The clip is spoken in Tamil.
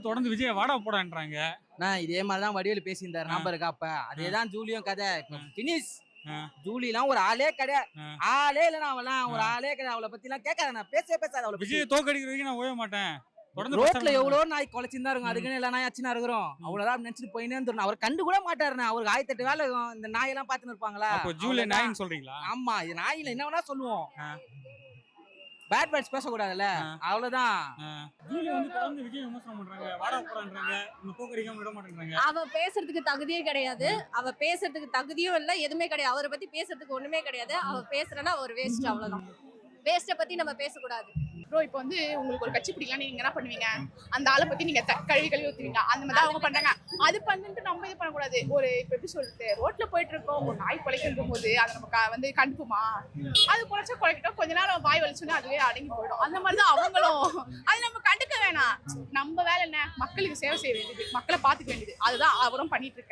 தொடர்ந்து விஜய் வாடா போடான்றாங்க. இதே மாதிரிதான் வடிவேலு பேசியிருந்தாரு ஞாபகம் இருக்கா? அப்ப அதேதான் ஜூலியும் கதை. பினிஷ். ஆ. ஜூலிலாம் ஒரு ஆளே கிடையாது. ஆ. ஆளே இல்லைன்னா அவளாம் ஒரு ஆளே கிடையாது. அவளை பத்தி எல்லாம் கேட்காத, நான் பேசாத அவளை பத்தி. விஜய் தோக்கடிக்கிற வரைக்கும் நான் ஓய மாட்டேன். தொடர்ந்து ரோட்ல பிரச்சாரம் எவ்வளவு நாய் குலைச்சிருந்தா இருக்கும், அதுக்குன்னு எல்லா நாய் அச்சுனா இருக்கிறோம். அவ்வளவுதான் நினைச்சிட்டு போயினே இருந்தோம். அவர் கண்டு கூட மாட்டாருண்ணா. அவருக்கு 1008 வேலை இருக்கும். இந்த நாயெல்லாம் பாத்துன்னு இருப்பாங்களா? அப்போ ஜூலை நாயின்னு சொல்றீங்களா? ஆமா, இது நாயில என்ன வேணா சொல்லுவோம். ஆ. பேட் வேர்ட்ஸ் பேசக்கூடாதுல்ல, அவ்வளவுதான். ஜூலி வந்து தொடர்ந்து விஜய் விமர்சனம் பண்றாங்க, வாடா போடான்றாங்க, இந்த தோக்கடிக்காம விட மாட்டேங்கிறாங்க. அவ பேசுறதுக்கு தகுதியே கிடையாது. அவ பேசுறதுக்கு தகுதியும் இல்ல, எதுவுமே கிடையாது. அவரை பத்தி பேசுறதுக்கு ஒண்ணுமே கிடையாது. அவ பேசுறனா ஒரு வேஸ்ட், அவ்வளவுதான். வேஸ்ட பத்தி நம்ம பேசக்கூடாது. ப்ரோ, இப்போ வந்து உங்களுக்கு ஒரு கட்சி பிடிக்கலாம், நீங்க என்ன பண்ணுவீங்க? அந்த ஆளை பத்தி நீங்க கழுவி ஊத்துவீங்க. அந்த மாதிரி அவங்க பண்றாங்க. அது பண்ணிட்டு நம்ம இது பண்ணக்கூடாது. ஒரு இப்போ எப்படி சொல்றது, ரோட்ல போயிட்டு இருக்கோம், ஒரு நாய் குலைக்கும் போது அதை நம்ம வந்து கண்டுப்புமா? அது குலைச்சா குலைக்கிட்டோம், கொஞ்ச நேரம் வாய் வலிச்சுன்னா அதுவே அடங்கி போயிடும். அந்த மாதிரி தான் அவங்களும். அது நம்ம கண்டுக்க வேணாம். நம்ம வேலை என்ன? மக்களுக்கு சேவை செய்ய வேண்டியது, மக்களை பார்த்துக்க வேண்டியது. அதுதான் அவரும் பண்ணிட்டு இருக்காரு.